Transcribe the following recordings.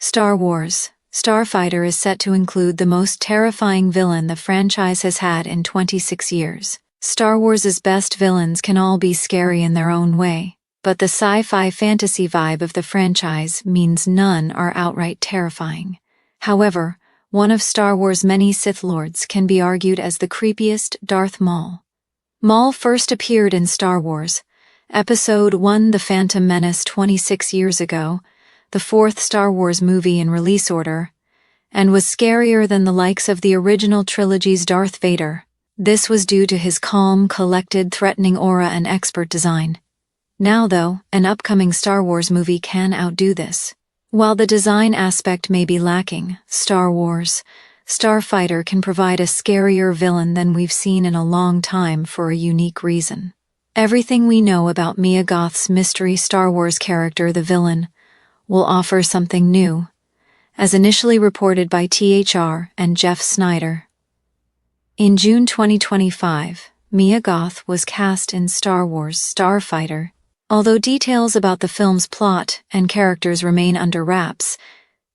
Star Wars. Starfighter is set to include the most terrifying villain the franchise has had in 26 years. Star Wars' best villains can all be scary in their own way, but the sci-fi fantasy vibe of the franchise means none are outright terrifying. However, one of Star Wars' many Sith Lords can be argued as the creepiest, Darth Maul. Maul first appeared in Star Wars Episode I: The Phantom Menace 26 years ago, the fourth Star Wars movie in release order, and was scarier than the likes of the original trilogy's Darth Vader. This was due to his calm, collected, threatening aura and expert design. Now, though, an upcoming Star Wars movie can outdo this. While the design aspect may be lacking, Star Wars Starfighter can provide a scarier villain than we've seen in a long time for a unique reason. Everything we know about Mia Goth's mystery Star Wars character, the villain, will offer something new, as initially reported by THR and Jeff Snyder. In June 2025, Mia Goth was cast in Star Wars Starfighter. Although details about the film's plot and characters remain under wraps,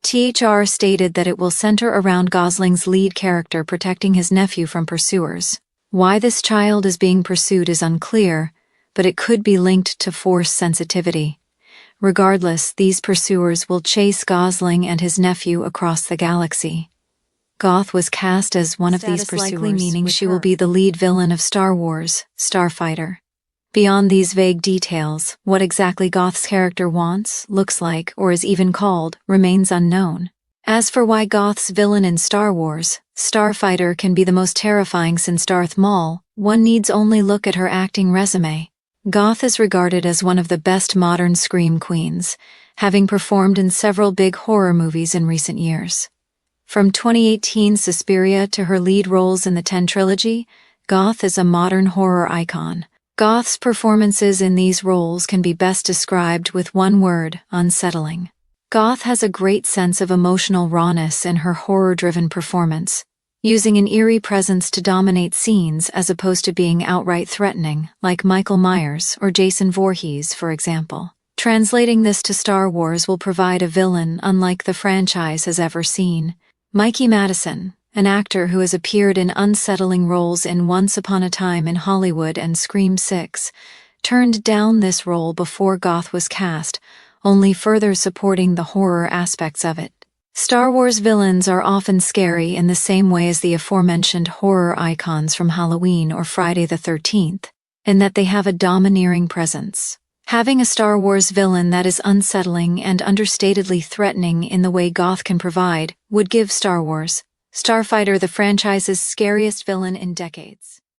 THR stated that it will center around Gosling's lead character protecting his nephew from pursuers. Why this child is being pursued is unclear, but it could be linked to Force sensitivity. Regardless, these pursuers will chase Gosling and his nephew across the galaxy. Goth was cast as one of these pursuers, likely meaning she will be the lead villain of Star Wars Starfighter. Beyond these vague details, what exactly Goth's character wants, looks like, or is even called, remains unknown. As for why Goth's villain in Star Wars Starfighter can be the most terrifying since Darth Maul, one needs only look at her acting resume. Goth is regarded as one of the best modern scream queens, having performed in several big horror movies in recent years. From 2018's Suspiria to her lead roles in the 10 trilogy, Goth is a modern horror icon. Goth's performances in these roles can be best described with one word: unsettling. Goth has a great sense of emotional rawness in her horror-driven performance, using an eerie presence to dominate scenes as opposed to being outright threatening, like Michael Myers or Jason Voorhees, for example. Translating this to Star Wars will provide a villain unlike the franchise has ever seen. Mikey Madison, an actor who has appeared in unsettling roles in Once Upon a Time in Hollywood and Scream 6, turned down this role before Goth was cast, only further supporting the horror aspects of it. Star Wars villains are often scary in the same way as the aforementioned horror icons from Halloween or Friday the 13th, in that they have a domineering presence. Having a Star Wars villain that is unsettling and understatedly threatening in the way Goth can provide would give Star Wars Starfighter the franchise's scariest villain in decades.